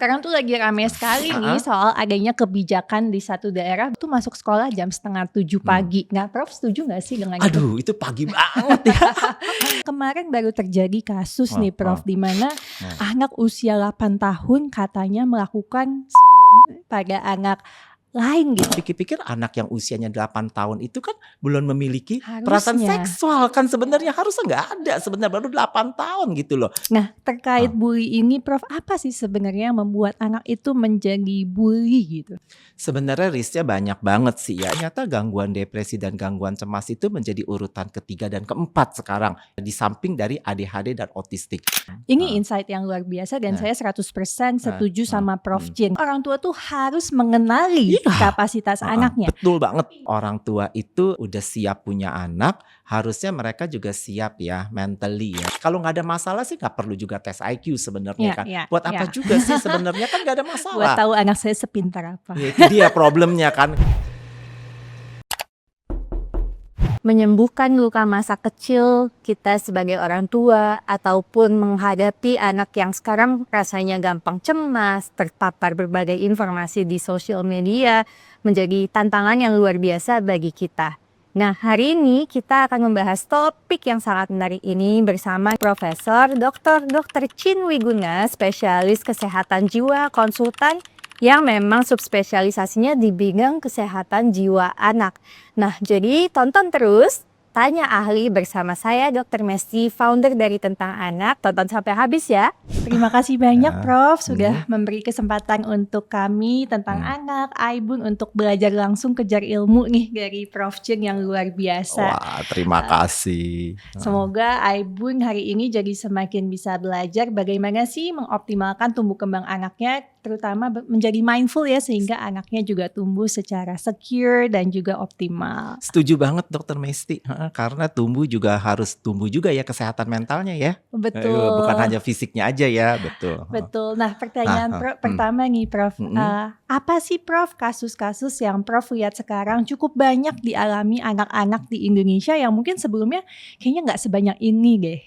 Sekarang tuh lagi rame sekali nih Heeh. soal adanya kebijakan di satu daerah tuh masuk sekolah jam 6:30 Hmm. pagi. Nah, Prof setuju nggak sih dengan itu? Aduh, itu pagi banget ya. Kemarin baru terjadi kasus Heeh nih heeh. Prof, di mana Heeh. anak usia 8 tahun katanya melakukan sodomi pada anak lain gitu. Pikir-pikir anak yang usianya 8 tahun itu kan belum memiliki perasaan Harusnya. seksual kan sebenarnya, harusnya nggak ada sebenarnya, baru 8 tahun gitu loh. Nah, terkait Heeh. bully ini Prof, apa sih sebenarnya yang membuat anak itu menjadi bully gitu? Sebenarnya risk-nya banyak banget sih ya. Ternyata gangguan depresi dan gangguan cemas itu menjadi urutan ketiga dan keempat sekarang, di samping dari ADHD dan otistik. Ini Heeh. insight yang luar biasa dan Nah. saya 100% Heeh setuju heeh, sama Prof mhm. Jin. Orang tua tuh harus mengenali Iya, kapasitas heeh, anaknya. betul banget. Orang tua itu udah siap punya anak, harusnya mereka juga siap ya mentally ya. Kalau nggak ada masalah sih nggak perlu juga tes IQ sebenarnya Iya kan. iya Buat apa iya. juga sih sebenarnya, kan nggak ada Buat masalah. tahu anak saya sepintar apa. Ya itu dia problemnya kan. Menyembuhkan luka masa kecil kita sebagai orang tua ataupun menghadapi anak yang sekarang rasanya gampang cemas, terpapar berbagai informasi di sosial media menjadi tantangan yang luar biasa bagi kita. Nah, hari ini kita akan membahas topik yang sangat menarik ini bersama Profesor Dr. Chin Wiguna, spesialis kesehatan jiwa konsultan yang memang subspesialisasinya di bidang kesehatan jiwa anak. Nah, jadi tonton terus Tanya Ahli bersama saya Dr. Mesty, founder dari Tentang Anak. Tonton sampai habis ya. Terima kasih banyak Ya, Prof sudah memberi kesempatan untuk kami Tentang Hmm. Anak, Aibun untuk belajar langsung kejar ilmu nih dari Prof Jin yang luar biasa. Wah, terima kasih. Semoga Aibun hari ini jadi semakin bisa belajar bagaimana sih mengoptimalkan tumbuh kembang anaknya, terutama menjadi mindful ya, sehingga anaknya juga tumbuh secara secure dan juga optimal. Setuju banget Dr. Mesty, karena harus tumbuh juga ya kesehatan mentalnya ya. Betul. Bukan hanya fisiknya aja ya, betul. Betul. Nah, pertanyaan Nah, pertama nih Prof, apa sih Prof kasus-kasus yang Prof lihat sekarang cukup banyak dialami anak-anak di Indonesia yang mungkin sebelumnya kayaknya nggak sebanyak ini deh?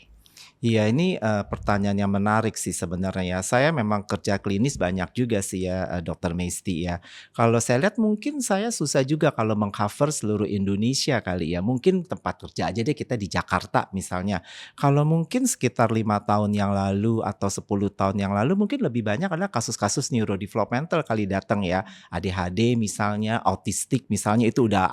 Iya, ini pertanyaan yang menarik sih sebenarnya ya. Saya memang kerja klinis banyak juga sih ya, Dr. Mesty ya. Kalau saya lihat mungkin saya susah juga kalau meng-cover seluruh Indonesia kali ya. Mungkin tempat kerja aja deh kita di Jakarta misalnya. Kalau mungkin sekitar 5 tahun yang lalu atau 10 tahun yang lalu mungkin lebih banyak adalah kasus-kasus neurodevelopmental kali datang ya. ADHD misalnya, autistik misalnya, itu udah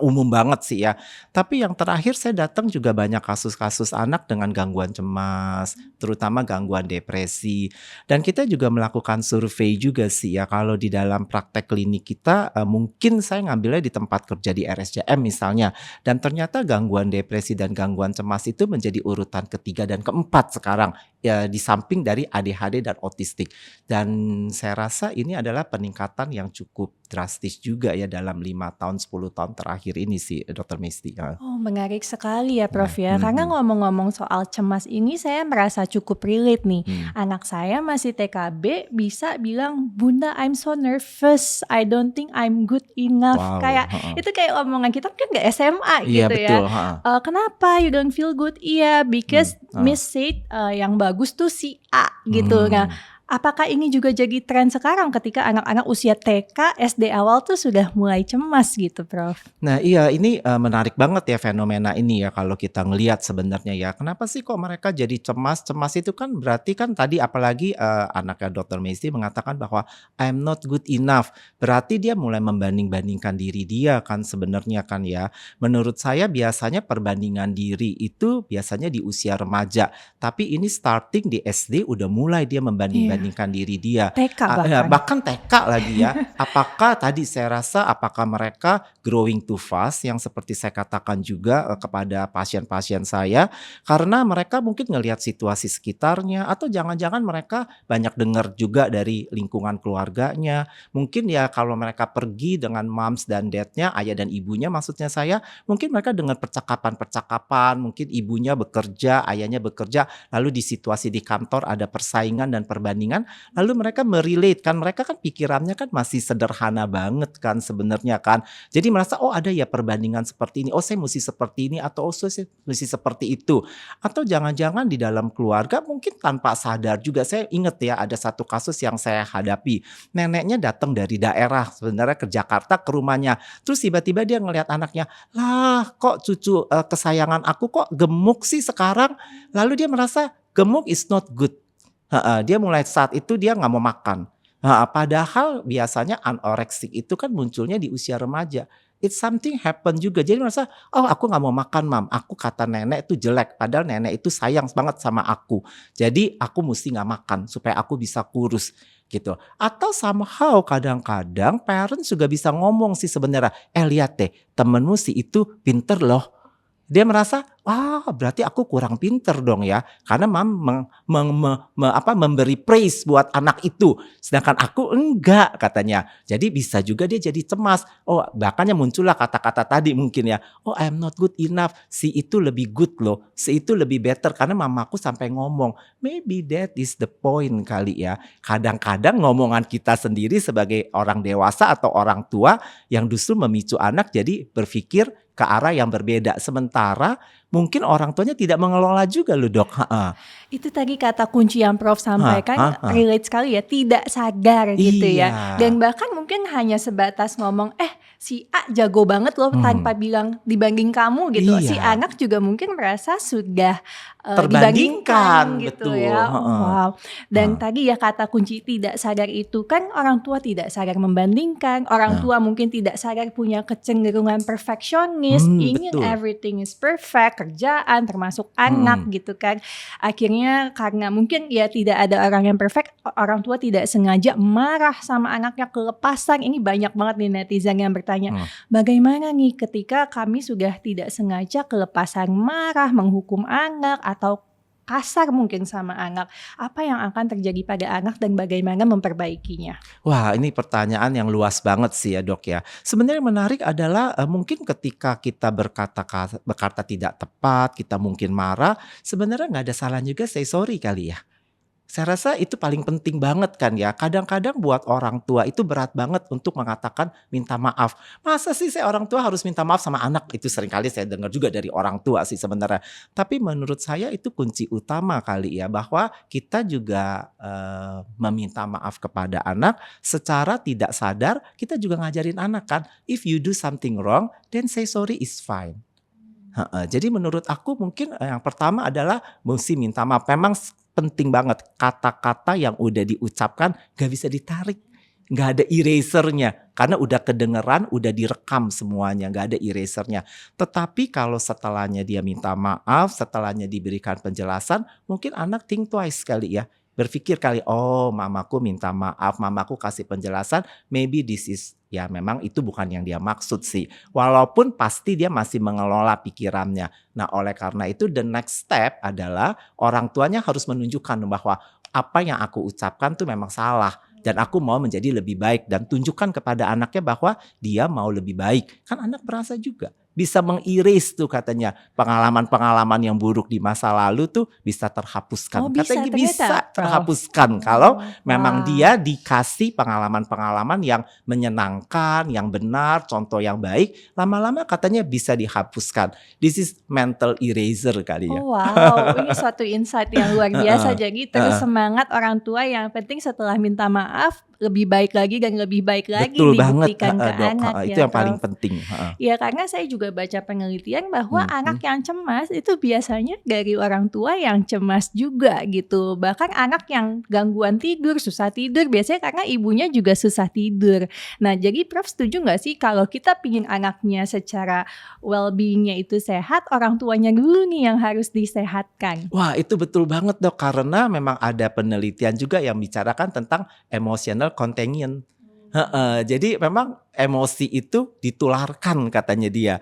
umum banget sih ya. Tapi yang terakhir saya datang juga banyak kasus-kasus anak dengan gangguan cemas, terutama gangguan depresi. Dan kita juga melakukan survei juga sih ya, kalau di dalam praktek klinik kita mungkin saya ngambilnya di tempat kerja di RSCM misalnya, dan ternyata gangguan depresi dan gangguan cemas itu menjadi urutan ketiga dan keempat sekarang ya, di samping dari ADHD dan autistik. Dan saya rasa ini adalah peningkatan yang cukup drastis juga ya dalam 5 tahun 10 tahun terakhir ini sih Dr. Mesty. Oh, menarik sekali ya Prof ya. Nah, Karena ngomong-ngomong soal cemas ini saya merasa cukup relate nih. Hmm. Anak saya masih TKB bisa bilang, "Bunda, I'm so nervous. I don't think I'm good enough." Wow, Kayak itu kayak omongan kita kan nggak SMA Iya gitu betul, ya. Kenapa you don't feel good? Iya, because Hmm. Miss said yang bagus tuh si A gitu. Nah, apakah ini juga jadi tren sekarang ketika anak-anak usia TK, SD awal tuh sudah mulai cemas gitu, Prof? Nah iya, ini menarik banget ya fenomena ini ya kalau kita ngelihat sebenarnya ya. Kenapa sih kok mereka jadi cemas? Cemas itu kan berarti kan tadi apalagi anaknya Dr. Mesty mengatakan bahwa I'm not good enough. Berarti dia mulai membanding-bandingkan diri dia kan sebenarnya kan ya. Menurut saya biasanya perbandingan diri itu biasanya di usia remaja. Tapi ini starting di SD udah mulai dia membanding-bandingkan diri dia. TK bahkan. Bahkan TK lagi ya. Apakah tadi saya rasa apakah mereka growing too fast yang seperti saya katakan juga kepada pasien-pasien saya, karena mereka mungkin ngelihat situasi sekitarnya, atau jangan-jangan mereka banyak dengar juga dari lingkungan keluarganya. Mungkin ya kalau mereka pergi dengan moms dan dadnya, ayah dan ibunya maksudnya saya, mungkin mereka dengar percakapan-percakapan, mungkin ibunya bekerja, ayahnya bekerja, lalu di situasi di kantor ada persaingan dan perbandingan perbandingan, lalu mereka merelate kan, mereka kan pikirannya kan masih sederhana banget kan sebenarnya kan. Jadi merasa oh ada ya perbandingan seperti ini, oh saya mesti seperti ini atau oh saya mesti seperti itu. Atau jangan-jangan di dalam keluarga mungkin tanpa sadar juga. Saya ingat ya ada satu kasus yang saya hadapi. Neneknya datang dari daerah sebenarnya ke Jakarta ke rumahnya. Terus tiba-tiba dia ngelihat anaknya, lah kok cucu kesayangan aku kok gemuk sih sekarang. Lalu dia merasa gemuk is not good. Dia mulai saat itu dia nggak mau makan. Padahal biasanya anoreksik itu kan munculnya di usia remaja. It's something happen juga. Jadi merasa, oh aku nggak mau makan mam. Aku kata nenek itu jelek. Padahal nenek itu sayang banget sama aku. Jadi aku mesti nggak makan supaya aku bisa kurus gitu. Atau somehow kadang-kadang parents juga bisa ngomong sih sebenarnya. Lihat deh temenmu sih itu pinter loh. Dia merasa, wah berarti aku kurang pinter dong ya. Karena mam memberi praise buat anak itu. Sedangkan aku enggak katanya. Jadi bisa juga dia jadi cemas. Oh bahkannya muncullah kata-kata tadi mungkin ya. Oh I am not good enough. Si itu lebih good loh. Si itu lebih better. Karena mamaku sampai ngomong. Maybe that is the point kali ya. Kadang-kadang ngomongan kita sendiri sebagai orang dewasa atau orang tua. Yang justru memicu anak jadi berpikir ke arah yang berbeda. Sementara mungkin orang tuanya tidak mengelola juga loh dok. Itu tadi kata kunci yang Prof sampaikan relate sekali ya, tidak sadar gitu ya. Dan bahkan mungkin hanya sebatas ngomong si A jago banget loh tanpa bilang dibanding kamu gitu. Si anak juga mungkin merasa sudah dibandingkan gitu betul. Ya. Wow. Dan tadi ya kata kunci tidak sadar itu kan orang tua tidak sadar membandingkan, orang tua mungkin tidak sadar punya kecenderungan perfeksionis, ingin betul. everything is perfect, kerjaan termasuk anak gitu kan. Akhirnya karena mungkin ya tidak ada orang yang perfect, orang tua tidak sengaja marah sama anaknya kelepasan. Ini banyak banget nih netizen yang bertanya, bagaimana nih ketika kami sudah tidak sengaja kelepasan marah, menghukum anak atau kasar mungkin sama anak, apa yang akan terjadi pada anak dan bagaimana memperbaikinya? Wah ini pertanyaan yang luas banget sih ya dok ya. Sebenarnya yang menarik adalah mungkin ketika kita berkata tidak tepat, kita mungkin marah, sebenarnya nggak ada salah juga say sorry kali ya. Saya rasa itu paling penting banget kan ya. Kadang-kadang buat orang tua itu berat banget untuk mengatakan minta maaf. Masa sih saya orang tua harus minta maaf sama anak? Itu seringkali saya dengar juga dari orang tua sih sebenarnya. Tapi menurut saya itu kunci utama kali ya. Bahwa kita juga meminta maaf kepada anak secara tidak sadar. Kita juga ngajarin anak kan. If you do something wrong, then say sorry is fine. Jadi menurut aku mungkin yang pertama adalah mesti minta maaf. Memang penting banget kata-kata yang udah diucapkan gak bisa ditarik, gak ada erasernya karena udah kedengeran, udah direkam semuanya, gak ada erasernya. Tetapi kalau setelahnya dia minta maaf, setelahnya diberikan penjelasan, mungkin anak think twice kali ya, berpikir kali, oh mamaku minta maaf, mamaku kasih penjelasan, maybe this is, ya memang itu bukan yang dia maksud sih. Walaupun pasti dia masih mengelola pikirannya. Nah oleh karena itu the next step adalah orang tuanya harus menunjukkan bahwa apa yang aku ucapkan tuh memang salah. Dan aku mau menjadi lebih baik dan tunjukkan kepada anaknya bahwa dia mau lebih baik. Kan anak merasa juga. Bisa mengiris tuh katanya pengalaman-pengalaman yang buruk di masa lalu tuh bisa terhapuskan. Katanya bisa terhapuskan kalau memang dia dikasih pengalaman-pengalaman yang menyenangkan, yang benar, contoh yang baik, lama-lama katanya bisa dihapuskan. This is mental eraser kali ya. Oh wow, ini suatu insight yang luar biasa. Jadi terus semangat orang tua, yang penting setelah minta maaf lebih baik lagi dan lebih baik lagi. Betul dibuktikan banget, ke dok. anak Itu ya, yang paling Prof. penting. Ya karena saya juga baca penelitian bahwa anak yang cemas itu biasanya dari orang tua yang cemas juga gitu. Bahkan anak yang gangguan tidur, susah tidur, biasanya karena ibunya juga susah tidur. Nah jadi Prof setuju gak sih kalau kita pingin anaknya secara well-beingnya itu sehat, orang tuanya dulu nih yang harus disehatkan? Wah itu betul banget dok, karena memang ada penelitian juga yang bicarakan tentang emotional contagion. Jadi memang emosi itu ditularkan katanya dia.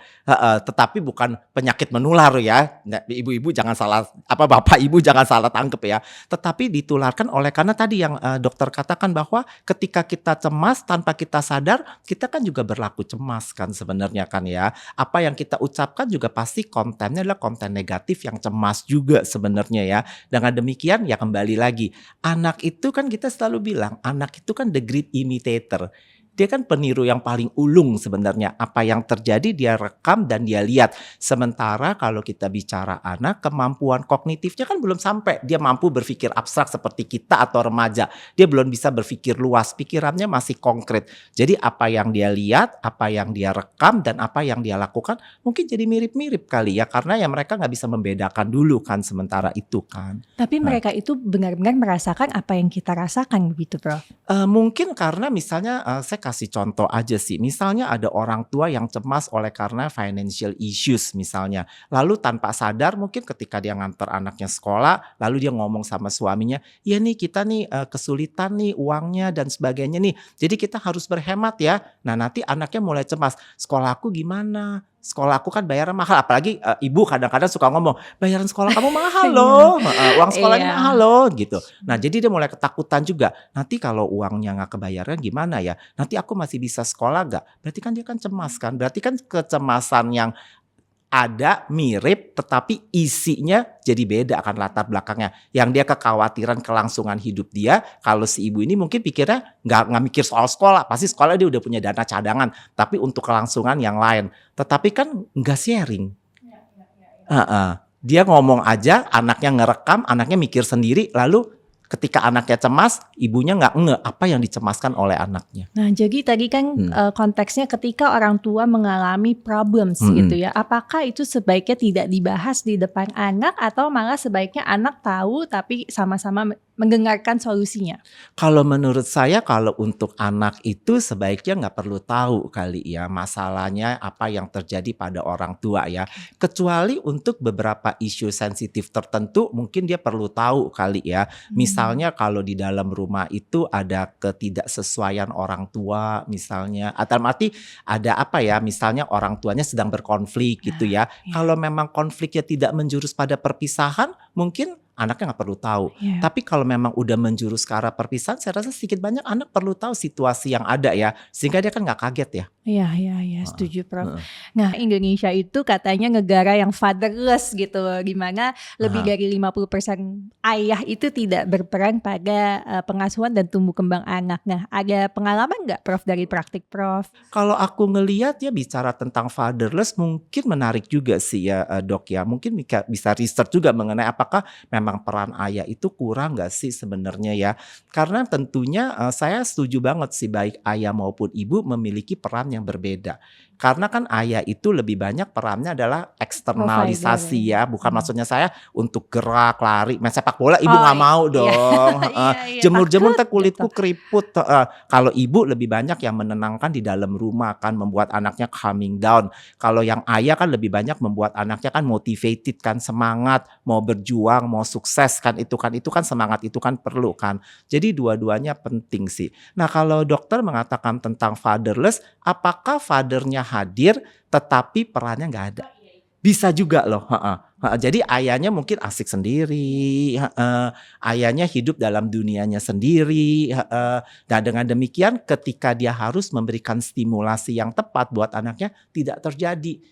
Tetapi bukan penyakit menular ya. Nah, ibu-ibu jangan salah, bapak ibu jangan salah tangkep ya. Tetapi ditularkan oleh karena tadi yang dokter katakan bahwa ketika kita cemas tanpa kita sadar, kita kan juga berlaku cemas kan sebenarnya kan ya. Apa yang kita ucapkan juga pasti kontennya adalah konten negatif yang cemas juga sebenarnya ya. Dengan demikian ya kembali lagi, anak itu kan kita selalu bilang, anak itu kan the great imitator. Dia kan peniru yang paling ulung sebenarnya. Apa yang terjadi dia rekam dan dia lihat. Sementara kalau kita bicara anak, kemampuan kognitifnya kan belum sampai. Dia mampu berpikir abstrak seperti kita atau remaja. Dia belum bisa berpikir luas. Pikirannya masih konkret. Jadi apa yang dia lihat, apa yang dia rekam, dan apa yang dia lakukan mungkin jadi mirip-mirip kali ya. Karena ya mereka nggak bisa membedakan dulu kan sementara itu kan. Tapi mereka itu benar-benar merasakan apa yang kita rasakan begitu, Prof? Mungkin karena misalnya saya kasih contoh aja sih. Misalnya ada orang tua yang cemas oleh karena financial issues misalnya. Lalu tanpa sadar mungkin ketika dia nganter anaknya sekolah, lalu dia ngomong sama suaminya, "Ya nih kita nih kesulitan nih uangnya dan sebagainya nih. Jadi kita harus berhemat ya." Nah, nanti anaknya mulai cemas, "Sekolahku gimana? Sekolah aku kan bayaran mahal." Apalagi ibu kadang-kadang suka ngomong, "Bayaran sekolah kamu mahal loh, uang sekolahnya Iya. mahal loh," gitu. Nah, jadi dia mulai ketakutan juga. Nanti kalau uangnya nggak kebayaran gimana ya? Nanti aku masih bisa sekolah nggak? Berarti kan dia kan cemas kan? Berarti kan kecemasan yang ada mirip tetapi isinya jadi beda kan latar belakangnya. Yang dia kekhawatiran kelangsungan hidup dia, kalau si ibu ini mungkin pikirnya nggak mikir soal sekolah, pasti sekolah dia udah punya dana cadangan, tapi untuk kelangsungan yang lain. Tetapi kan nggak sharing. Dia ngomong aja, anaknya ngerekam, anaknya mikir sendiri, lalu ketika anaknya cemas, ibunya nggak nge apa yang dicemaskan oleh anaknya. Nah, jadi tadi kan konteksnya ketika orang tua mengalami problems gitu ya. Apakah itu sebaiknya tidak dibahas di depan anak atau malah sebaiknya anak tahu tapi sama-sama mendengarkan solusinya? Kalau menurut saya kalau untuk anak itu sebaiknya nggak perlu tahu kali ya masalahnya apa yang terjadi pada orang tua ya. Kecuali untuk beberapa isu sensitif tertentu mungkin dia perlu tahu kali ya. Misalnya kalau di dalam rumah itu ada ketidaksesuaian orang tua misalnya. Atau arti ada apa ya misalnya orang tuanya sedang berkonflik gitu ya. Kalau memang konfliknya tidak menjurus pada perpisahan mungkin anaknya nggak perlu tahu. Tapi kalau memang udah menjurus ke arah perpisahan, saya rasa sedikit banyak anak perlu tahu situasi yang ada ya, sehingga dia kan nggak kaget ya. Iya, setuju Prof. Nah, Indonesia itu katanya negara yang fatherless gitu, di mana lebih dari 50% ayah itu tidak berperan pada pengasuhan dan tumbuh kembang anak. Nah, ada pengalaman nggak Prof dari praktik Prof? Kalau aku ngelihat ya bicara tentang fatherless mungkin menarik juga sih ya dok ya. Mungkin bisa research juga mengenai apakah memang peran ayah itu kurang nggak sih sebenarnya ya. Karena tentunya saya setuju banget sih baik ayah maupun ibu memiliki peran yang berbeda. Karena kan ayah itu lebih banyak perannya adalah eksternalisasi ya. Bukan maksudnya saya untuk gerak, lari, main sepak bola ibu nggak mau dong. Jemur-jemur teh kulitku keriput. Kalau ibu lebih banyak yang menenangkan di dalam rumah kan, membuat anaknya calming down. Kalau yang ayah kan lebih banyak membuat anaknya kan motivated kan, semangat, mau berjuang, mau sukses kan itu kan semangat itu kan perlu kan. Jadi dua-duanya penting sih. Nah, kalau dokter mengatakan tentang fatherless, apakah fathernya hadir tetapi perannya nggak ada? Bisa juga loh. Jadi ayahnya mungkin asik sendiri, ayahnya hidup dalam dunianya sendiri. Dan dengan demikian ketika dia harus memberikan stimulasi yang tepat buat anaknya tidak terjadi.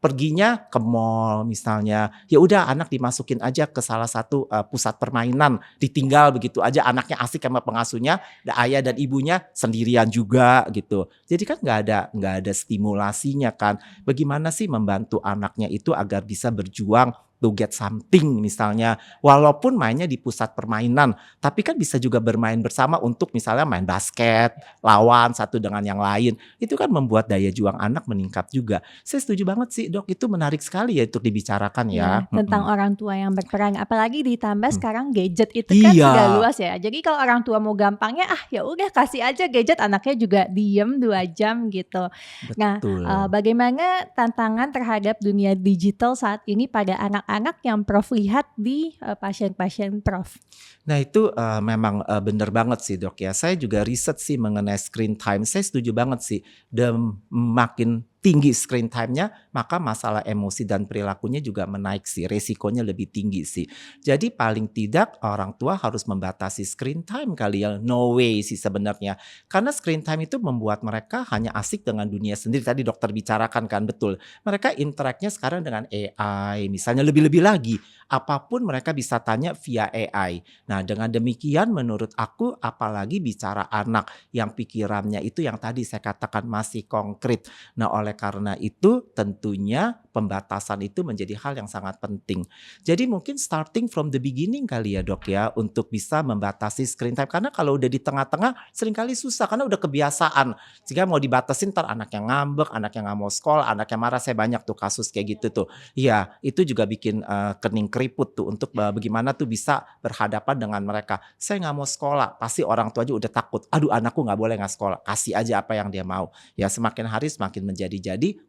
Perginya ke mall misalnya, ya udah anak dimasukin aja ke salah satu pusat permainan, ditinggal begitu aja, anaknya asik sama pengasuhnya, ayah dan ibunya sendirian juga gitu. Jadi kan nggak ada stimulasinya kan. Bagaimana sih membantu anaknya itu agar bisa berjuang to get something misalnya, walaupun mainnya di pusat permainan, tapi kan bisa juga bermain bersama untuk misalnya main basket, lawan satu dengan yang lain. Itu kan membuat daya juang anak meningkat juga. Saya setuju banget sih dok, itu menarik sekali ya untuk dibicarakan ya. Tentang orang tua yang berperan, apalagi ditambah sekarang gadget itu kan sudah luas ya. Jadi kalau orang tua mau gampangnya ya udah kasih aja gadget, anaknya juga diem 2 jam gitu. Betul. Nah, bagaimana tantangan terhadap dunia digital saat ini pada anak-anak anak yang Prof lihat di pasien-pasien Prof? Nah itu memang benar banget sih dok ya. Saya juga riset sih mengenai screen time. Saya setuju banget sih. Dan makin tinggi screen time-nya, maka masalah emosi dan perilakunya juga menaik sih. Resikonya lebih tinggi sih. Jadi paling tidak orang tua harus membatasi screen time kali ya. No way sih sebenarnya. Karena screen time itu membuat mereka hanya asik dengan dunia sendiri. Tadi dokter bicarakan kan betul. Mereka interact-nya sekarang dengan AI. Misalnya lebih-lebih lagi. Apapun mereka bisa tanya via AI. Nah dengan demikian menurut aku apalagi bicara anak yang pikirannya itu yang tadi saya katakan masih konkret. Nah oleh karena itu tentunya pembatasan itu menjadi hal yang sangat penting. Jadi mungkin starting from the beginning kali ya dok ya untuk bisa membatasi screen time. Karena kalau udah di tengah-tengah seringkali susah karena udah kebiasaan. Jika mau dibatasin ntar anak yang ngambek, anak yang gak mau sekolah, anak yang marah. Saya banyak tuh kasus kayak gitu tuh. Iya itu juga bikin kening keriput tuh untuk bagaimana tuh bisa berhadapan dengan mereka. Saya gak mau sekolah, pasti orang tua aja udah takut. Aduh anakku gak boleh gak sekolah, kasih aja apa yang dia mau. Ya semakin hari semakin menjadi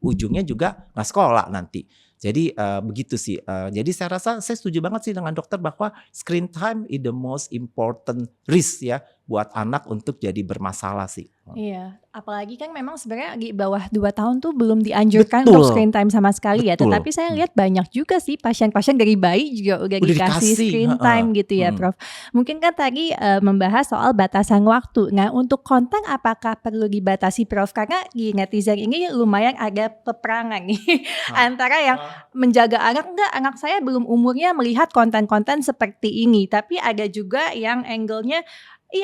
ujungnya juga gak sekolah nanti. Jadi begitu sih. Jadi saya rasa saya setuju banget sih dengan dokter bahwa screen time is the most important risk ya buat anak untuk jadi bermasalah sih. Iya, apalagi kan memang sebenarnya di bawah 2 tahun tuh belum dianjurkan Betul. untuk screen time sama sekali ya. Betul. Tetapi saya lihat banyak juga sih pasien-pasien dari bayi juga udah dikasih screen time gitu ya Prof. Mungkin kan tadi membahas soal batasan waktu. Nah untuk konten apakah perlu dibatasi Prof? Karena di netizen ini lumayan ada peperangan nih antara yang menjaga enggak anak saya belum umurnya melihat konten-konten seperti ini. Tapi ada juga yang angle-nya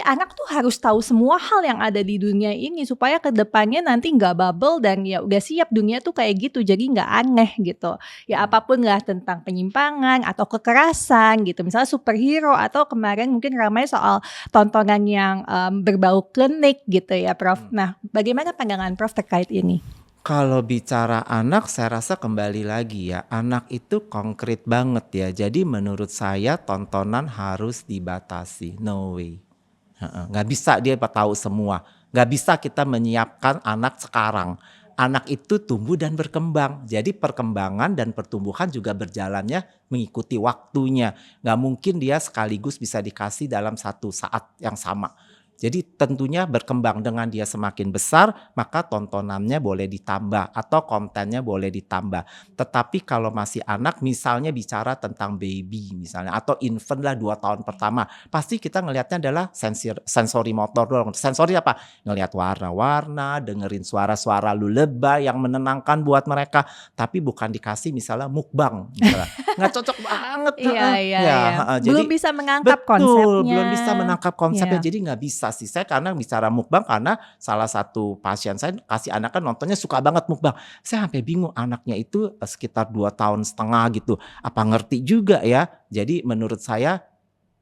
anak tuh harus tahu semua hal yang ada di dunia ini supaya kedepannya nanti nggak bubble dan ya udah siap dunia tuh kayak gitu jadi nggak aneh gitu. Ya apapun lah tentang penyimpangan atau kekerasan gitu. Misalnya superhero atau kemarin mungkin ramai soal tontonan yang berbau klinik gitu ya Prof. Nah bagaimana pandangan Prof terkait ini? Kalau bicara anak saya rasa kembali lagi ya anak itu konkret banget ya. Jadi menurut saya tontonan harus dibatasi. No way. Nggak bisa dia tahu semua. Nggak bisa kita menyiapkan anak sekarang. Anak itu tumbuh dan berkembang. Jadi perkembangan dan pertumbuhan juga berjalannya mengikuti waktunya. Nggak mungkin dia sekaligus bisa dikasih dalam satu saat yang sama. Jadi tentunya berkembang dengan dia semakin besar maka tontonannya boleh ditambah atau kontennya boleh ditambah. Tetapi kalau masih anak misalnya bicara tentang baby misalnya atau infant lah 2 tahun pertama. Pasti kita ngelihatnya adalah sensori motor doang. Sensori apa? Ngelihat warna-warna, dengerin suara-suara lullaby yang menenangkan buat mereka. Tapi bukan dikasih misalnya mukbang. Misalnya. Nggak cocok banget. Iya. Belum bisa menangkap konsepnya. Belum bisa menangkap konsepnya jadi nggak bisa sih. Saya karena bicara mukbang karena salah satu pasien saya kasih anak kan nontonnya suka banget mukbang. Saya sampai bingung anaknya itu sekitar 2,5 tahun gitu. Apa ngerti juga ya? Jadi menurut saya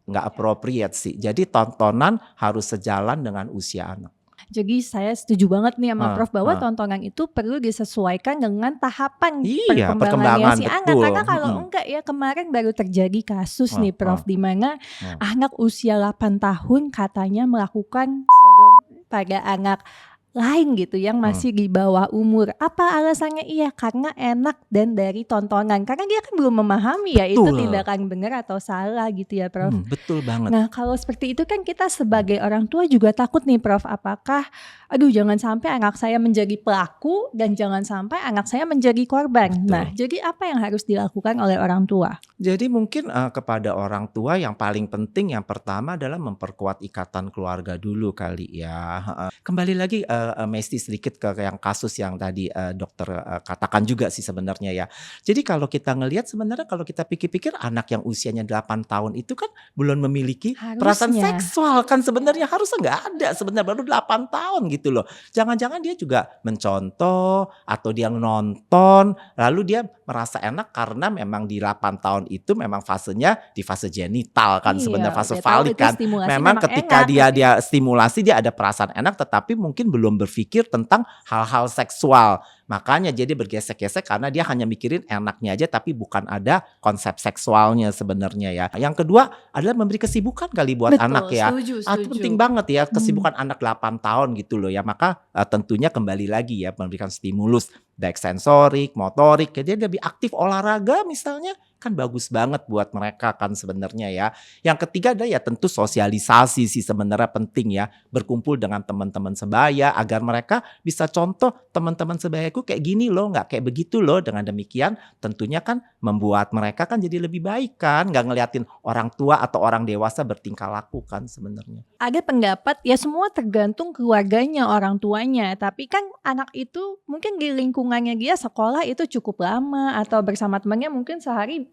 nggak appropriate sih. Jadi tontonan harus sejalan dengan usia anak. Jadi saya setuju banget nih sama Prof bahwa tontonan itu perlu disesuaikan dengan tahapan perkembangannya si anak. Karena kalau enggak ya kemarin baru terjadi kasus nih Prof di mana anak usia 8 tahun katanya melakukan sodomi pada anak lain gitu yang masih di bawah umur. Apa alasannya? Iya karena enak dan dari tontonan. Karena dia kan belum memahami ya itu tindakan benar atau salah gitu ya Prof. Betul banget. Nah kalau seperti itu kan kita sebagai orang tua juga takut nih Prof. Apakah aduh jangan sampai anak saya menjadi pelaku dan jangan sampai anak saya menjadi korban. Betul. Nah jadi apa yang harus dilakukan oleh orang tua? Jadi mungkin kepada orang tua yang paling penting yang pertama adalah memperkuat ikatan keluarga dulu kali ya. Kembali lagi Mesti sedikit ke yang kasus yang tadi dokter katakan juga sih sebenarnya ya. Jadi kalau kita ngelihat sebenarnya kalau kita pikir-pikir anak yang usianya 8 tahun itu kan belum memiliki perasaan seksual kan sebenarnya harusnya nggak ada sebenarnya baru 8 tahun gitu loh. Jangan-jangan dia juga mencontoh atau dia nonton lalu dia merasa enak karena memang di 8 tahun itu memang fasenya di fase genital kan sebenarnya fase falik kan. Memang ketika dia stimulasi dia ada perasaan enak tetapi mungkin belum berpikir tentang hal-hal seksual. Makanya jadi bergesek-gesek karena dia hanya mikirin enaknya aja tapi bukan ada konsep seksualnya sebenarnya ya. Yang kedua adalah memberi kesibukan kali buat anak ya. Setuju. Itu penting banget ya kesibukan anak 8 tahun gitu loh ya. Maka tentunya kembali lagi ya memberikan stimulus baik sensorik, motorik, dia lebih aktif olahraga misalnya, kan bagus banget buat mereka kan sebenarnya ya. Yang ketiga adalah ya tentu sosialisasi sih sebenarnya penting ya, berkumpul dengan teman-teman sebaya agar mereka bisa contoh teman-teman sebayaku kayak gini loh, nggak kayak begitu loh. Dengan demikian tentunya kan membuat mereka kan jadi lebih baik kan, nggak ngeliatin orang tua atau orang dewasa bertingkah laku kan sebenarnya. Ada pendapat ya semua tergantung keluarganya, orang tuanya. Tapi kan anak itu mungkin di lingkungannya dia sekolah itu cukup lama atau bersama temannya mungkin sehari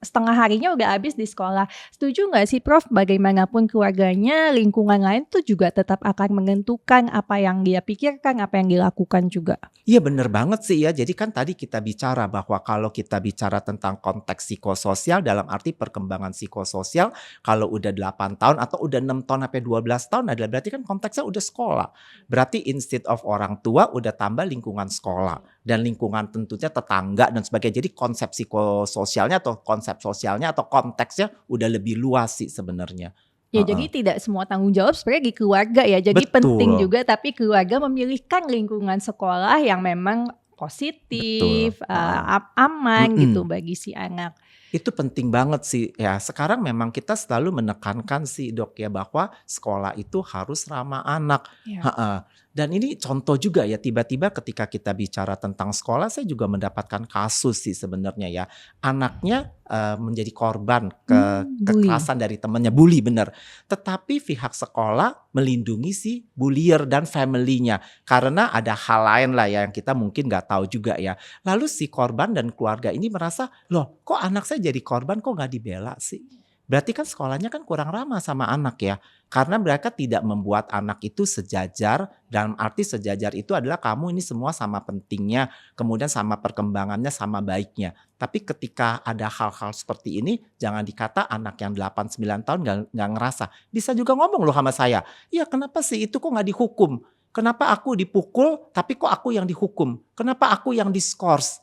setengah harinya udah habis di sekolah. Setuju nggak sih Prof? Bagaimanapun keluarganya, lingkungan lain tuh juga tetap akan menentukan apa yang dia pikirkan, apa yang dilakukan juga. Iya bener banget sih ya. Jadi kan tadi kita bicara bahwa kalau kita bicara tentang konteks psikososial dalam arti perkembangan psikososial kalau udah 8 tahun atau udah 6 tahun sampai 12 tahun adalah berarti kan konteksnya udah sekolah. Berarti instead of orang tua udah tambah lingkungan sekolah dan lingkungan tentunya tetangga dan sebagainya. Jadi konsep psikososialnya atau konsep sosialnya atau konteksnya udah lebih luas sih sebenarnya. Ya Heeh. jadi tidak semua tanggung jawab sebenarnya di keluarga ya. Jadi penting Betul. juga tapi keluarga memilihkan lingkungan sekolah yang memang positif, Betul. Heeh. aman gitu Mm-mm. bagi si anak. Itu penting banget sih ya. Sekarang memang kita selalu menekankan sih dok ya bahwa sekolah itu harus ramah anak. Ya. Heeh. Dan ini contoh juga ya, tiba-tiba ketika kita bicara tentang sekolah saya juga mendapatkan kasus sih sebenarnya ya. Anaknya menjadi korban Bully. kekerasan dari temannya, bully bener. Tetapi pihak sekolah melindungi si bullier dan family-nya karena ada hal lain lah ya yang kita mungkin nggak tahu juga ya. Lalu si korban dan keluarga ini merasa, loh kok anak saya jadi korban kok nggak dibela sih? Berarti kan sekolahnya kan kurang ramah sama anak ya. Karena mereka tidak membuat anak itu sejajar, dalam arti sejajar itu adalah kamu ini semua sama pentingnya, kemudian sama perkembangannya, sama baiknya. Tapi ketika ada hal-hal seperti ini, jangan dikata anak yang 8-9 tahun nggak ngerasa. Bisa juga ngomong loh sama saya, iya kenapa sih itu kok nggak dihukum? Kenapa aku dipukul tapi kok aku yang dihukum? Kenapa aku yang diskors?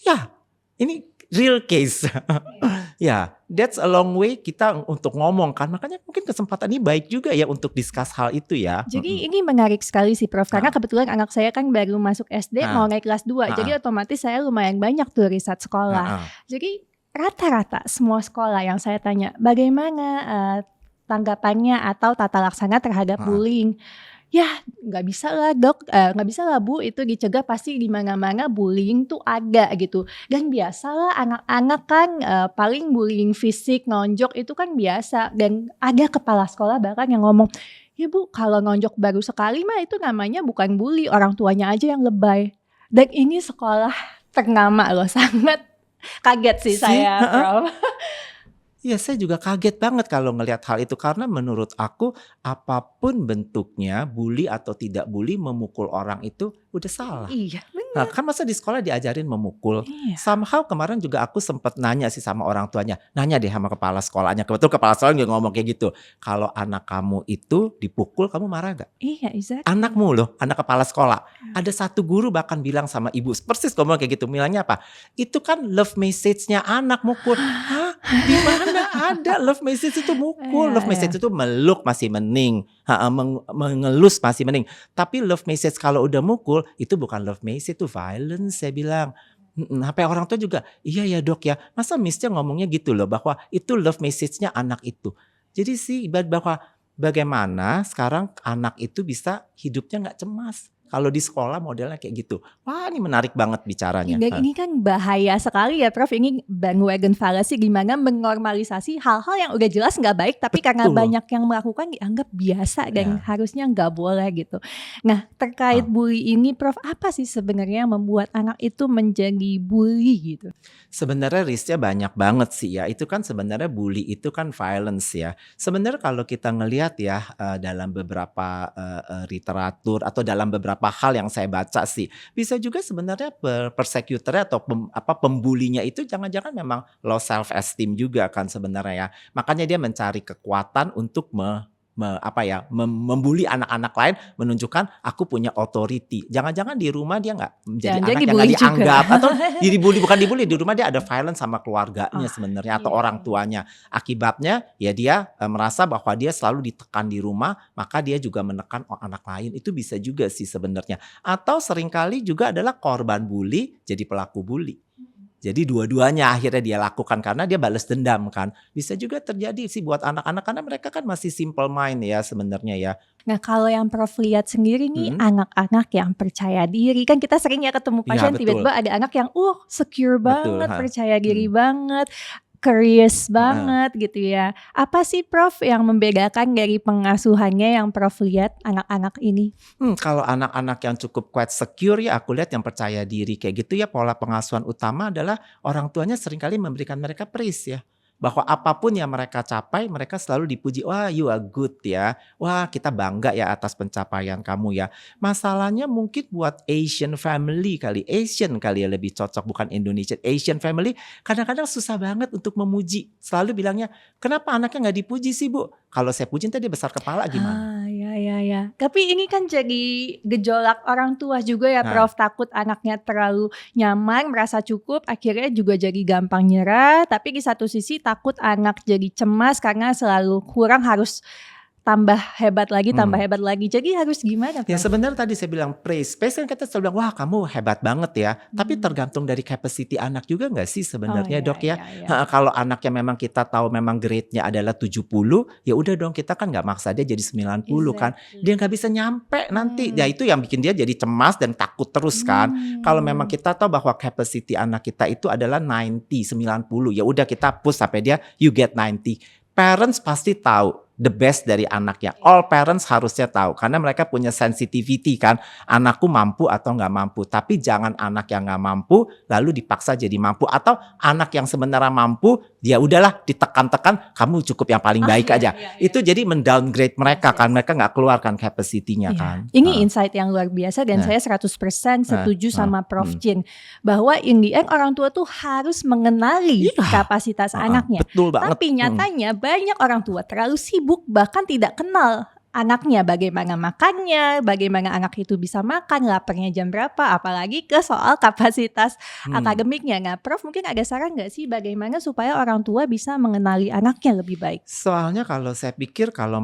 Ya ini real case. Ya, that's a long way kita untuk ngomong kan. Makanya mungkin kesempatan ini baik juga ya untuk discuss hal itu ya. Jadi ini menarik sekali sih Prof. Karena kebetulan anak saya kan baru masuk SD mau naik kelas 2. Jadi otomatis saya lumayan banyak tuh riset sekolah. Jadi rata-rata semua sekolah yang saya tanya bagaimana tanggapannya atau tata laksana terhadap bullying. Ya nggak bisa lah dok, nggak bisa lah bu, itu dicegah pasti di mana-mana bullying tuh ada gitu. Dan biasalah anak-anak kan paling bullying fisik, nonjok itu kan biasa. Dan ada kepala sekolah bahkan yang ngomong, ya bu kalau nonjok baru sekali mah itu namanya bukan bully, orang tuanya aja yang lebay. Dan ini sekolah ternama loh, sangat kaget sih saya Prof. Iya saya juga kaget banget kalau ngelihat hal itu karena menurut aku apapun bentuknya bully atau tidak bully memukul orang itu udah salah. Iya Nah, kan masa di sekolah diajarin memukul. Iya. Somehow kemarin juga aku sempet nanya sih sama orang tuanya. Nanya deh sama kepala sekolahnya. Kebetulan kepala sekolah juga ngomong kayak gitu. Kalau anak kamu itu dipukul kamu marah gak? Iya exactly. Anakmu loh, anak kepala sekolah. Ada satu guru bahkan bilang sama ibu, persis ngomong kayak gitu. Bilangnya apa? Itu kan love message-nya anak mukul. Hah? Di mana ada love message itu mukul? Love message itu meluk masih mending. Mengelus masih mending. Tapi love message kalau udah mukul itu bukan love message, itu violence saya bilang. Sampai orang tua juga, iya ya dok ya. Masa miss-nya ngomongnya gitu loh bahwa itu love message-nya anak itu. Jadi sih bahwa bagaimana sekarang anak itu bisa hidupnya gak cemas. Kalau di sekolah modelnya kayak gitu. Wah ini menarik banget bicaranya. Dan ini kan bahaya sekali ya Prof. Ini bandwagon fallacy gimana menormalisasi hal-hal yang udah jelas gak baik. Tapi karena banyak yang melakukan dianggap biasa dan harusnya gak boleh gitu. Nah terkait bully ini Prof. Apa sih sebenarnya yang membuat anak itu menjadi bully gitu? Sebenarnya risknya banyak banget sih ya. Itu kan sebenarnya bully itu kan violence ya. Sebenarnya kalau kita ngelihat ya dalam beberapa literatur atau dalam beberapa hal yang saya baca sih, bisa juga sebenarnya persecutornya atau pembulinya itu jangan-jangan memang low self esteem juga kan sebenarnya ya. Makanya dia mencari kekuatan untuk membuli anak-anak lain, menunjukkan aku punya authority. Jangan-jangan di rumah dia nggak menjadi Jangan-jangan anak yang dibully nggak dianggap juga. atau dibully, bukan dibully, di rumah dia ada violence sama keluarganya Oh, sebenarnya atau iya. orang tuanya. Akibatnya ya dia merasa bahwa dia selalu ditekan di rumah, maka dia juga menekan anak lain. Itu bisa juga sih sebenarnya. Atau seringkali juga adalah korban bully jadi pelaku bully. Jadi dua-duanya akhirnya dia lakukan karena dia balas dendam kan. Bisa juga terjadi sih buat anak-anak karena mereka kan masih simple mind ya sebenarnya ya. Nah, kalau yang Prof lihat sendiri nih, Mm-mm. anak-anak yang percaya diri, kan kita sering ya ketemu Iya pasien betul, tiba-tiba ada anak yang secure betul. banget, Ha. percaya diri Mm. banget, curious Heeh. banget gitu ya. Apa sih Prof yang membedakan dari pengasuhannya yang Prof lihat anak-anak ini? Kalau anak-anak yang cukup quite secure ya aku lihat yang percaya diri kayak gitu ya pola pengasuhan utama adalah orang tuanya seringkali memberikan mereka praise ya. Bahwa apapun yang mereka capai mereka selalu dipuji. Wah you are good ya. Wah kita bangga ya atas pencapaian kamu ya. Masalahnya mungkin buat Asian family Asian kali ya lebih cocok bukan Indonesian. Asian family kadang-kadang susah banget untuk memuji. Selalu bilangnya kenapa anaknya gak dipuji sih bu? Kalau saya puji nanti dia besar kepala gimana? Ya. Tapi ini kan jadi gejolak orang tua juga ya Nah. Prof. Takut anaknya terlalu nyaman, merasa cukup, akhirnya juga jadi gampang nyerah. Tapi di satu sisi takut anak jadi cemas karena selalu kurang, harus tambah hebat lagi. Jadi harus gimana Ya Prof? sebenarnya tadi saya bilang praise kan kita selalu bilang wah kamu hebat banget ya. Tapi tergantung dari capacity anak juga nggak sih sebenarnya dok ya. Kalau anaknya memang kita tahu memang grade-nya adalah 70, ya udah dong kita kan nggak maksa dia jadi 90 kan. Dia nggak bisa nyampe nanti. Ya itu yang bikin dia jadi cemas dan takut terus kan. Kalau memang kita tahu bahwa capacity anak kita itu adalah 90, ya udah kita push sampai dia you get 90. Parents pasti tahu the best dari anaknya. All parents harusnya tahu karena mereka punya sensitivity kan. Anakku mampu atau nggak mampu. Tapi jangan anak yang nggak mampu lalu dipaksa jadi mampu. Atau anak yang sebenarnya mampu ya udahlah ditekan-tekan kamu cukup yang paling baik aja. Itu jadi mendowngrade mereka kan. Mereka nggak keluarkan capacity-nya kan. Ini insight yang luar biasa dan saya 100% setuju sama Prof. Jin. Bahwa in the end orang tua tuh harus mengenali kapasitas anaknya. Betul banget. Tapi nyatanya banyak orang tua terlalu sibuk bahkan tidak kenal anaknya, bagaimana makannya, bagaimana anak itu bisa makan, laparnya jam berapa, apalagi ke soal kapasitas akademiknya. Nah Prof mungkin ada saran gak sih bagaimana supaya orang tua bisa mengenali anaknya lebih baik? Soalnya kalau saya pikir kalau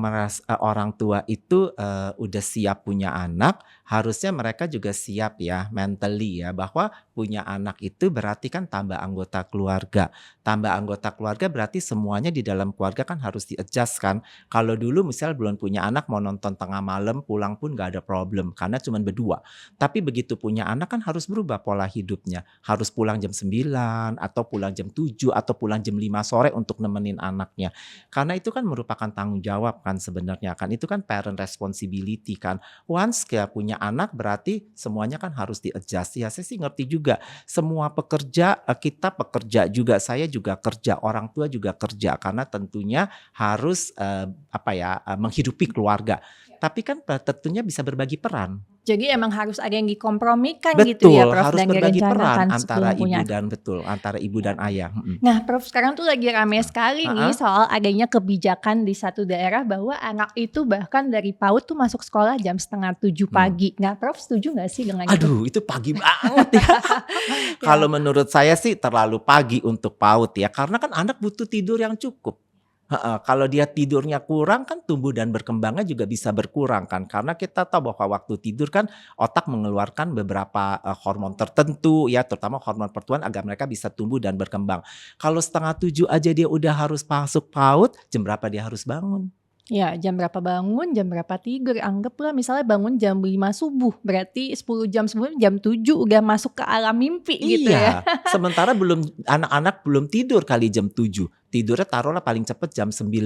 orang tua itu udah siap punya anak, harusnya mereka juga siap ya mentally ya bahwa punya anak itu berarti kan tambah anggota keluarga. Tambah anggota keluarga berarti semuanya di dalam keluarga kan harus di-adjust kan. Kalau dulu misal belum punya anak mau nonton tengah malam pulang pun gak ada problem karena cuma berdua. Tapi begitu punya anak kan harus berubah pola hidupnya. Harus pulang jam 9 atau pulang jam 7 atau pulang jam 5 sore untuk nemenin anaknya. Karena itu kan merupakan tanggung jawab kan sebenarnya kan. Itu kan parent responsibility kan. Once kita punya anak berarti semuanya kan harus di-adjust. Ya saya sih ngerti juga. Semua pekerja, kita pekerja juga, saya juga kerja, orang tua juga kerja. Karena tentunya harus menghidupi keluarga. Tapi kan tentunya bisa berbagi peran. Jadi emang harus ada yang dikompromikan Betul, gitu ya Prof, harus dan berbagi peran direncanakan antara sebelum punya antara ibu dan ayah. Nah Prof, sekarang tuh lagi rame sekali nih soal adanya kebijakan di satu daerah bahwa anak itu bahkan dari PAUD tuh masuk sekolah jam 6:30 pagi. Nah Prof setuju gak sih dengan itu? Aduh itu pagi banget ya. Kalau menurut saya sih terlalu pagi untuk PAUD ya. Karena kan anak butuh tidur yang cukup. Kalau dia tidurnya kurang kan tumbuh dan berkembangnya juga bisa berkurang kan. Karena kita tahu bahwa waktu tidur kan otak mengeluarkan beberapa hormon tertentu ya, terutama hormon pertumbuhan agar mereka bisa tumbuh dan berkembang. Kalau 6:30 aja dia udah harus masuk PAUD, jam berapa dia harus bangun? Ya jam berapa bangun, jam berapa tidur. Anggaplah misalnya bangun jam 5 subuh, berarti 10 jam sebelum jam 7 udah masuk ke alam mimpi gitu ya. Sementara anak-anak belum tidur kali jam 7. Tidurnya taruhlah paling cepat jam 9.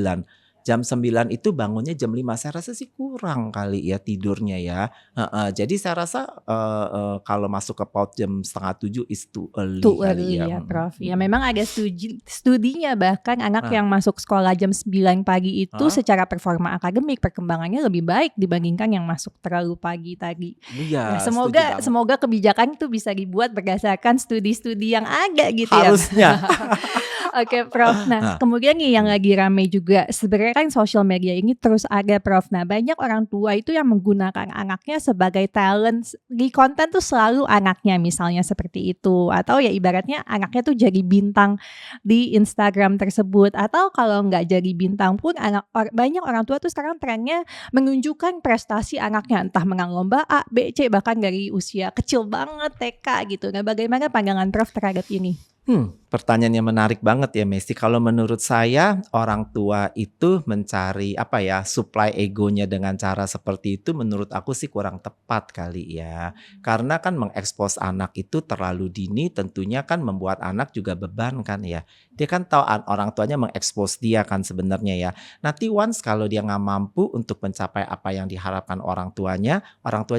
Jam 9 itu bangunnya jam 5. Saya rasa sih kurang kali ya tidurnya ya. Jadi saya rasa kalau masuk ke PAUD jam 6:30 is too early. Too early ya Prof. Ya memang ada studinya bahkan anak yang masuk sekolah jam 9 pagi itu secara performa akademik perkembangannya lebih baik dibandingkan yang masuk terlalu pagi tadi. Iya, semoga kebijakan itu bisa dibuat berdasarkan studi-studi yang ada gitu harusnya. ya. Oke Prof, nah kemudian nih yang lagi rame juga sebenarnya kan sosial media ini terus ada Prof. Nah banyak orang tua itu yang menggunakan anaknya sebagai talent di konten tuh selalu anaknya misalnya seperti itu. Atau ya ibaratnya anaknya tuh jadi bintang di Instagram tersebut. Atau kalau nggak jadi bintang pun banyak orang tua tuh sekarang trennya menunjukkan prestasi anaknya. Entah menang lomba A, B, C bahkan dari usia kecil banget TK gitu. Nah bagaimana pandangan Prof terhadap ini? Pertanyaan yang menarik banget ya Messi. Kalau menurut saya orang tua itu mencari supply egonya dengan cara seperti itu menurut aku sih kurang tepat kali ya. Karena kan mengekspos anak itu terlalu dini tentunya kan membuat anak juga beban kan ya. Dia kan tahu orang tuanya mengekspos dia kan sebenarnya ya. Nanti once kalau dia nggak mampu untuk mencapai apa yang diharapkan orang tuanya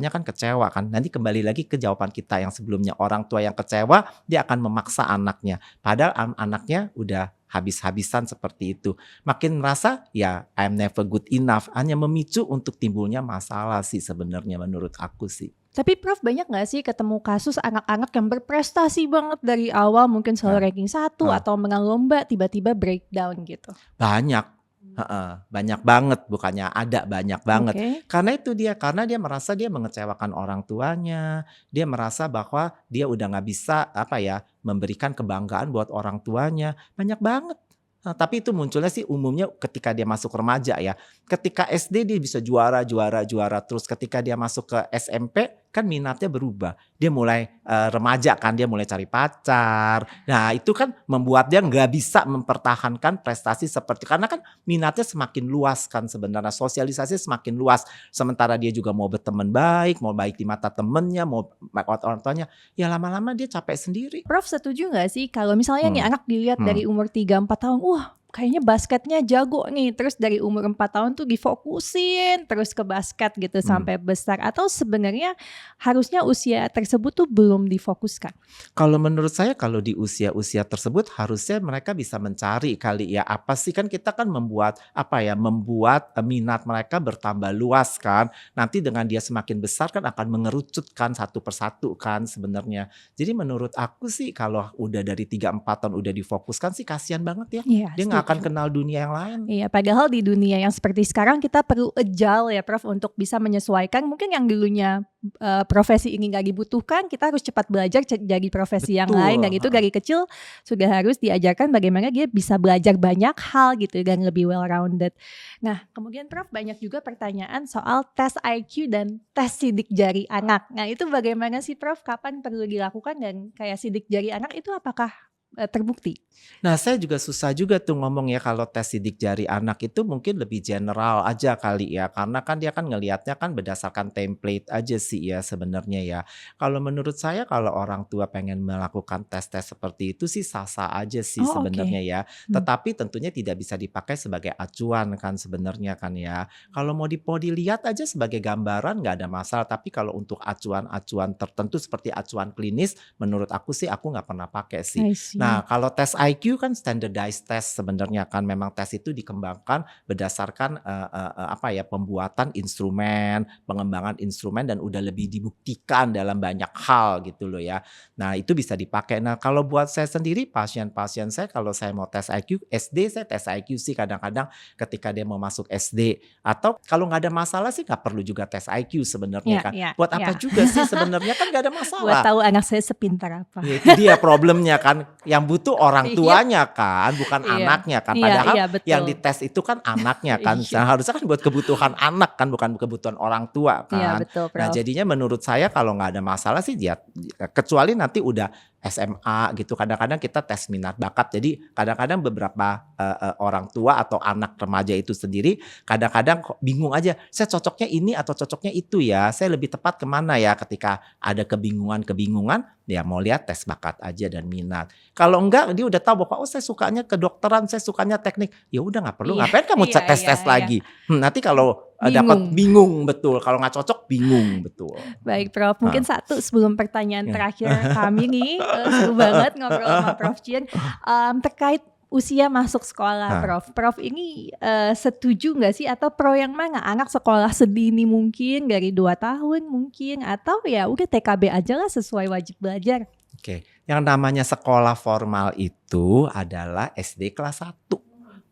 kan kecewa kan. Nanti kembali lagi ke jawaban kita yang sebelumnya, orang tua yang kecewa dia akan memaksa anaknya. Padahal anaknya udah habis-habisan seperti itu. Makin merasa ya I'm never good enough. Hanya memicu untuk timbulnya masalah sih sebenarnya menurut aku sih. Tapi Prof banyak gak sih ketemu kasus anak-anak yang berprestasi banget dari awal mungkin selalu ranking 1 atau menang lomba tiba-tiba breakdown gitu? Banyak. Banyak banget, bukannya ada, banyak banget. Oke. Karena dia merasa dia mengecewakan orang tuanya, dia merasa bahwa dia udah nggak bisa memberikan kebanggaan buat orang tuanya, banyak banget. Tapi itu munculnya sih umumnya ketika dia masuk remaja ya. Ketika SD dia bisa juara, terus ketika dia masuk ke SMP kan minatnya berubah. Dia mulai remaja kan, dia mulai cari pacar. Nah itu kan membuat dia nggak bisa mempertahankan prestasi seperti, karena kan minatnya semakin luas kan sebenarnya, sosialisasi semakin luas. Sementara dia juga mau berteman baik, mau baik di mata temennya, mau baik orang tuanya. Ya lama-lama dia capek sendiri. Prof setuju gak sih kalau misalnya nih anak dilihat dari umur 3-4 tahun, wah kayaknya basketnya jago nih, terus dari umur 4 tahun tuh difokusin terus ke basket gitu sampai besar, atau sebenarnya harusnya usia tersebut tuh belum difokuskan? Kalau menurut saya kalau di usia-usia tersebut harusnya mereka bisa mencari kali ya, apa sih, kan kita kan membuat minat mereka bertambah luas kan. Nanti dengan dia semakin besar kan akan mengerucutkan satu persatu kan sebenarnya. Jadi menurut aku sih kalau udah dari 3-4 tahun udah difokuskan sih kasihan banget ya. Iya, Dia nggak akan kenal dunia yang lain. Iya, padahal di dunia yang seperti sekarang kita perlu agile ya Prof untuk bisa menyesuaikan. Mungkin yang dulunya profesi ini nggak dibutuhkan, kita harus cepat belajar jadi profesi yang lain, dan itu dari kecil sudah harus diajarkan bagaimana dia bisa belajar banyak hal gitu dan lebih well rounded. Nah kemudian Prof banyak juga pertanyaan soal tes IQ dan tes sidik jari anak. Nah itu bagaimana sih Prof, kapan perlu dilakukan, dan kayak sidik jari anak itu apakah terbukti? Nah saya juga susah juga tuh ngomong ya, kalau tes sidik jari anak itu mungkin lebih general aja kali ya. Karena kan dia kan ngelihatnya kan berdasarkan template aja sih ya sebenarnya ya. Kalau menurut saya kalau orang tua pengen melakukan tes-tes seperti itu sih sah-sah aja sih sebenarnya ya. Tetapi tentunya tidak bisa dipakai sebagai acuan kan sebenarnya kan ya. Kalau mau dilihat aja sebagai gambaran nggak ada masalah. Tapi kalau untuk acuan-acuan tertentu seperti acuan klinis, menurut aku sih aku nggak pernah pakai sih. Nah, kalau tes IQ kan standardized test sebenarnya kan, memang tes itu dikembangkan berdasarkan pembuatan instrumen, pengembangan instrumen, dan udah lebih dibuktikan dalam banyak hal gitu loh ya. Nah, itu bisa dipakai. Nah, kalau buat saya sendiri, pasien-pasien saya kalau saya mau tes IQ, SD saya tes IQ sih kadang-kadang ketika dia mau masuk SD. Atau kalau nggak ada masalah sih nggak perlu juga tes IQ sebenarnya kan. Buat apa juga sih sebenarnya, kan nggak ada masalah. Buat tahu anak saya sepintar apa. Ya, itu dia problemnya kan. Yang butuh orang tuanya kan, bukan anaknya kan. Padahal yang dites itu kan anaknya kan. Harusnya kan buat kebutuhan anak kan, bukan kebutuhan orang tua kan. Iya, betul, Prof. Nah jadinya menurut saya kalau nggak ada masalah sih dia, kecuali nanti udah SMA gitu, kadang-kadang kita tes minat bakat. Jadi kadang-kadang beberapa orang tua atau anak remaja itu sendiri kadang-kadang bingung aja, saya cocoknya ini atau cocoknya itu ya, saya lebih tepat kemana ya. Ketika ada kebingungan ya mau lihat tes bakat aja dan minat. Kalau enggak dia udah tahu bahwa saya sukanya kedokteran, saya sukanya teknik, ya udah nggak perlu, ngapain kamu tes lagi. Nanti kalau dapat bingung, betul. Kalau nggak cocok bingung, betul. Baik Prof, mungkin satu sebelum pertanyaan terakhir kami nih, seru banget ngobrol sama Prof Chien terkait usia masuk sekolah Prof. Prof ini setuju nggak sih, atau pro yang mana, anak sekolah sedini mungkin dari 2 tahun mungkin, atau ya udah TKB aja lah sesuai wajib belajar? Oke. Yang namanya sekolah formal itu adalah SD kelas 1.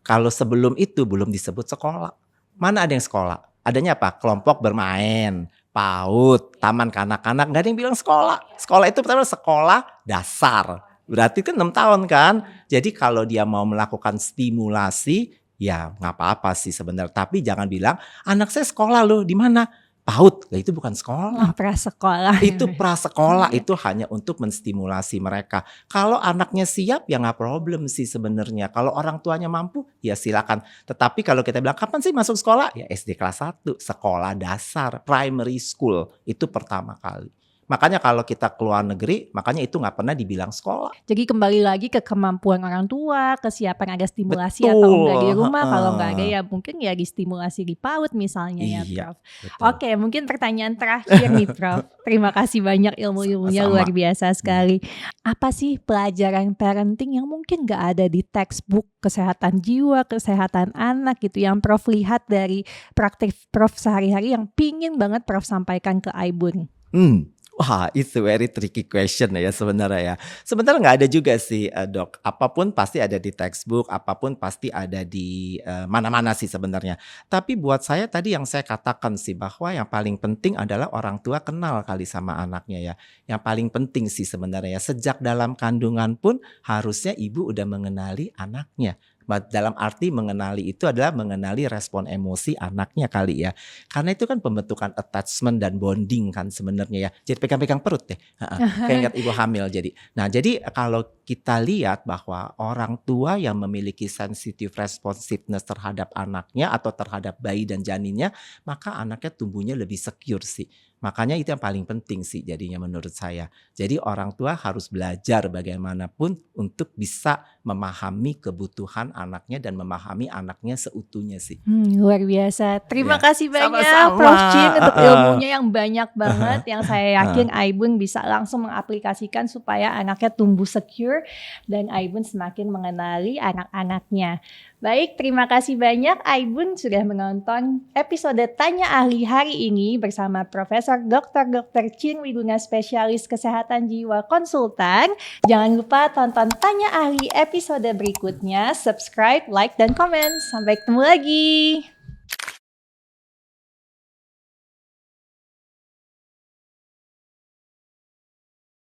Kalau sebelum itu belum disebut sekolah. Mana ada yang sekolah? Adanya apa? Kelompok bermain, PAUD, taman kanak-kanak, nggak ada yang bilang sekolah. Sekolah itu pertama sekolah dasar. Berarti kan 6 tahun kan? Jadi kalau dia mau melakukan stimulasi, ya nggak apa-apa sih sebenarnya. Tapi jangan bilang, anak saya sekolah loh, di mana? PAUD. Lah itu bukan sekolah. Prasekolah. Itu prasekolah, itu hanya untuk menstimulasi mereka. Kalau anaknya siap ya nggak problem sih sebenarnya. Kalau orang tuanya mampu ya silakan. Tetapi kalau kita bilang kapan sih masuk sekolah? Ya SD kelas 1, sekolah dasar, primary school. Itu pertama kali. Makanya kalau kita keluar negeri, makanya itu nggak pernah dibilang sekolah. Jadi kembali lagi ke kemampuan orang tua, kesiapan ada stimulasi atau enggak di rumah. Kalau enggak ada ya mungkin ya distimulasi di PAUD misalnya ya Iya, Prof. betul. Oke, mungkin pertanyaan terakhir nih Prof. Terima kasih banyak ilmu-ilmunya, Sama-sama. luar biasa sekali. Apa sih pelajaran parenting yang mungkin enggak ada di textbook kesehatan jiwa, kesehatan anak gitu yang Prof lihat dari praktik Prof sehari-hari yang pingin banget Prof sampaikan ke Aibun? Wah, itu very tricky question ya sebenarnya ya. Sebenarnya nggak ada juga sih Dok. Apapun pasti ada di textbook, apapun pasti ada di mana-mana sih sebenarnya. Tapi buat saya tadi yang saya katakan sih bahwa yang paling penting adalah orang tua kenal kali sama anaknya ya. Yang paling penting sih sebenarnya ya. Sejak dalam kandungan pun harusnya ibu udah mengenali anaknya. Dalam arti mengenali itu adalah mengenali respon emosi anaknya kali ya. Karena itu kan pembentukan attachment dan bonding kan sebenarnya ya. Jadi pegang-pegang perut deh. Kayak ingat ibu hamil jadi. Nah jadi kalau kita lihat bahwa orang tua yang memiliki sensitive responsiveness terhadap anaknya atau terhadap bayi dan janinnya, maka anaknya tumbuhnya lebih secure sih. Makanya itu yang paling penting sih jadinya menurut saya. Jadi orang tua harus belajar bagaimanapun untuk bisa memahami kebutuhan anaknya dan memahami anaknya seutuhnya sih. Luar biasa. Terima Ya, kasih banyak sama-sama. Prof Chin untuk ilmunya yang banyak banget yang saya yakin Aibun bisa langsung mengaplikasikan supaya anaknya tumbuh secure dan Aibun semakin mengenali anak-anaknya. Baik, terima kasih banyak Aibun sudah menonton episode Tanya Ahli hari ini bersama Profesor Dr. Chin Wiguna, spesialis kesehatan jiwa konsultan. Jangan lupa tonton Tanya Ahli episode berikutnya, subscribe, like, dan komen. Sampai ketemu lagi.